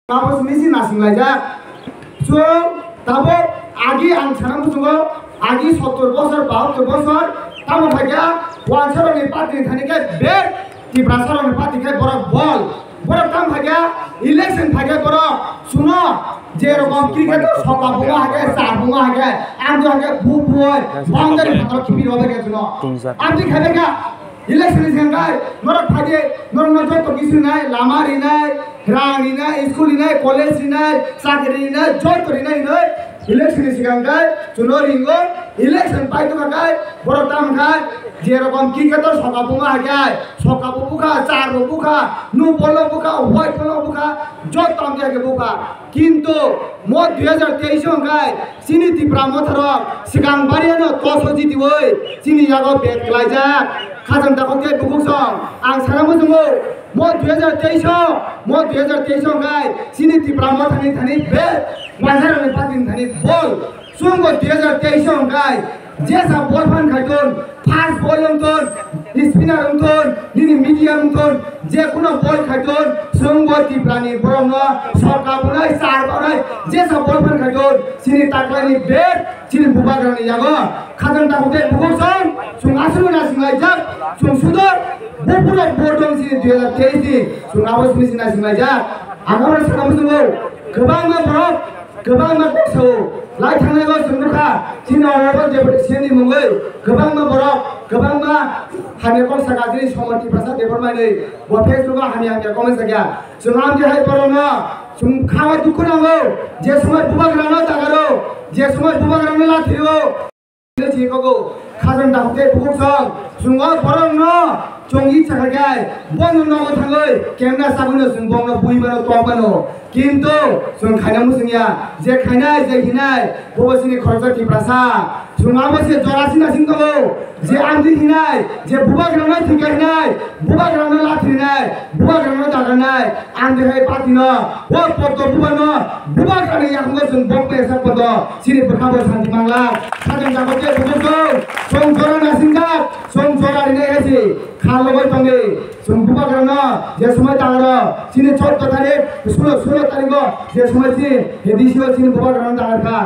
Ngapos misi nasing lajak. So, tabo agi ang sanam busungo agi 70 বছর 72 বছর tamo bhagya wansaro ni party thani ke ber ti brasaro ni party ke bora ball bora tam bhagya election bhagya bora suno যে রকম cricket সকা বুয়া আগে চার বুয়া আগে আমজো আগে বু বুয় বাউন্ডারি ভাতর কিবির হবে কে শুনো আমজি খাবে কা ইলেকশন সেন্টার নরক থাকে নরক নজর তো কিছু নাই লামারি নাই রাঙি নাই স্কুল নাই কলেজ নাই চাকরি নাই জয়তরি নাই নাই ইলেকশন সেন্টার চুনো রিঙ্গো ইলেকশন পাইতো কাকায় বড় দাম খায় যে রকম ক্রিকেট সকা বুয়া আগে সকা বুকা চার বুকা নু বল বুকা হোয়াইট বল বুকা যত দাম দিয়ে বুকা কিন্তু মত 2023 সংখ্যায় চিনি ত্রিপুরা মথরক সিগাং বাড়িয়ানো তসজি দিবই চিনি জাগো বেদ ক্লাইজাক খাজন দাককে বুকুসং আং সারামো জমো মত 2023 সংখ্যায় চিনি ত্রিপুরা মথানি থানি বেদ মাঝারনি পাতিন থানি বল সুঙ্গো 2023 সংখ্যায় যেসা বল ফান খাইতন ফাস্ট বল অন্তন স্পিনার অন্তন নিনি মিডিয়াম অন্তন যে কোনো বল খাইতন সঙ্গতি প্রাণী বরং সরকার বনাই চার বনাই যেসা বল ফান খাইতন সিনি তাকলানি বেট সিনি বুবাগ্রানি জাগো খাজন তাকতে বুকসং সুং আসুন নাসিংলাই জাক সুং সুদর বুপুর বর্দং সিনি 2023 সুং আবাস মিসিনা সিংলাই জাক আগামী সারামুজুগো गोबां बरफ गोबां गसौ लाइ थांनायखौ जोंनुखा सिनावबो जेबो सेनि मुङै गोबां बरफ गोबां हानेकल सागाजि समति भाषा देफरमायनै बफेसुगा हानि हानि कमेन्ट जाया जों आमजे हाय बरनो जों खावा दुखु नांगौ जे समय बुबाग्रानो दागारो जे समय बुबाग्रानो लाथियो जिखौ खाजन दाखते बुखसं जों बरनो चंगी चाखाय बन नगो थाङै केमना साबुनो जों बंनो बुइबानो तबानो কিন্তু जों खायना मुसुनिया जे खायनाय जे हिनाय बबसिनि खरजति प्रासा सुमाबसे जरासिना सिंगो जे आंदि हिनाय जे बुबाग्रानो थिगायनाय बुबाग्रानो लाथिनाय बुबाग्रानो दागानाय आंदि हाय पातिनो ओ पत्तो बुबानो बुबाग्रानि याखंगो जों बंपे सापद सिरि बखाबो शान्ति मांला साजों जाबते बुखौ जों जराना सिंगा जों जरानि हेसि खालगै तंगे जों बुबाग्रानो जे समय दागारो सिनि 14 तारिख 16 तारिख जे समय सि हेदिसियो सिनि बुबाग्रानो दागारखा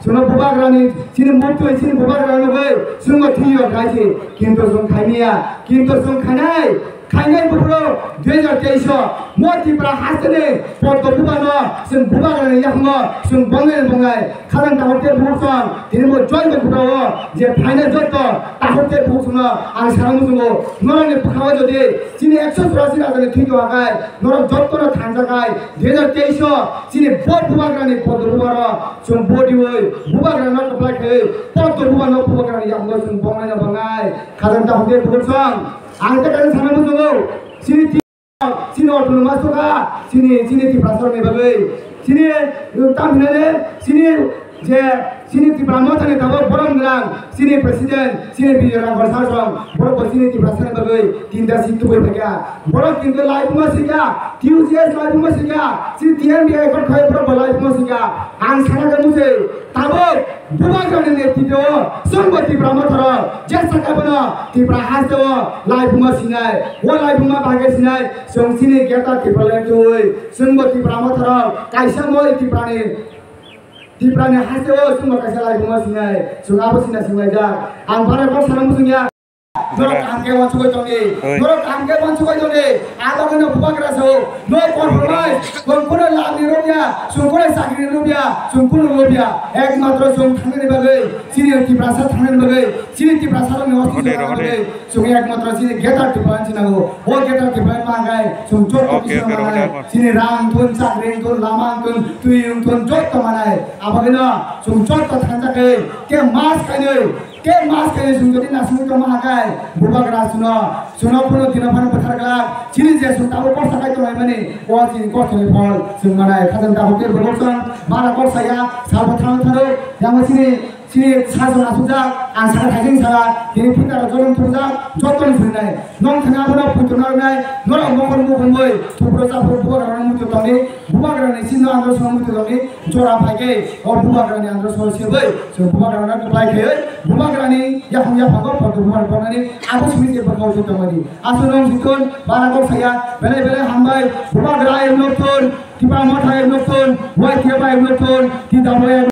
जों बुबाग्रानि सिनि मुक्तु सिनि बुबाग्रानो बै जों थियो गाइसि किन्तु जों खायनिया किन्तु जों खायनाय बुबुरो 2023 मोतिप्रा हासने पत्तो बुबानो जों बुबाग्रानि याखंगो जों बंगाय खालान दाहते बुसं दिनमो जयबो बुरावो जे फाइनाल जत्त दाहते बुसंनो आं सारामुजुगो नरनि बुखावा जदि सिनि 184 राजानि थिगो आगाय नरक जत्तनो थांजागाय 2023 सिनि बड बुबाग्रानि पत्तो बुबारो जों बडिवै बुबाग्रानो कप्लाखै पत्तो बुबानो बुबाग्रानि याखंगो जों बंगाय खालान दाहते बुसं आं तेकानि सारामुजुगो सिनि अटोनोमास तका सिनि त्रिपुरा सरकारनि बागै सिनि तामिलनाडु सिनि जे सिनि त्रिपुरा मथानि दाबो बरमग्रां सिनि प्रेसिडेन्ट सिनि बिजयराम बरसासं बरब सिनि त्रिपुरा सरकारनि बागै तिनदा सिटुबै फैगा बरब किन्तु लाइफ मसिगा टिउजिएस लाइफ मसिगा सिनि टिएमबि एकट खाय बरब लाइफ मसिगा आं सानाखै मुसे दाबो बुबाग्रानि नेतृत्व जोंबो त्रिपुरा मथर जे साकाबनो त्रिपुरा हासो लाइफ मसिनाय ओ लाइफ मा बागेसिनाय जों सिनि गेटा त्रिपुरा तुय जोंबो त्रिपुरा मथर कायसा मोय ত্রিপুরাनि हासो जोंबो कायसा लाइफ मसिनाय जों आबसिना सिंलायजा आं बारा बार सानामुजुनिया Dorok angke wansukai toni, dorok angke wansukai toni. Ada kena bubagraso, no compromise. Sungkuno lagi rupiah, sungkuno sakri rupiah, sungkuno rupiah. Ek matro sung thangani bagai, sini Tripura thangani bagai, sini Tripura ni hosti bagai. Sung ek matro sini getar Tripura sinago, o getar Tripura mangai, sung jot kisah mangai. Sini rang tun sakri tun lamang tun tuyung tun jot mangai. Apa kena sung jot thanjakai, ke mas kanai. के मास के सुंदरी नासुन तो महाकाय बुबाग्रा सुनो पुनो दिनफान पथारगला चिनि जे सुताबो पसाकाय तो माने ओ चिनि कथनि फल जों मानाय खाजन दाहते बरसन बारा करसाया साबथान थारो यामा sini sason asujak ang saka thajing saka kini pitara jolong turjak joton thunai nong thanga bana putunar nai nora mokon mokon boi thupro chapro buwa garang mutu toni buwa garang sinno andro so mutu toni jora phage o buwa garang andro so sebai so buwa garang na apply ke buwa garang ya phago photo buwa garang abo sumi je bakau to mani asunong sikon bana ko saya bele bele hambai buwa garang nokton tiba mathai nokton wai tiba nokton tidak boleh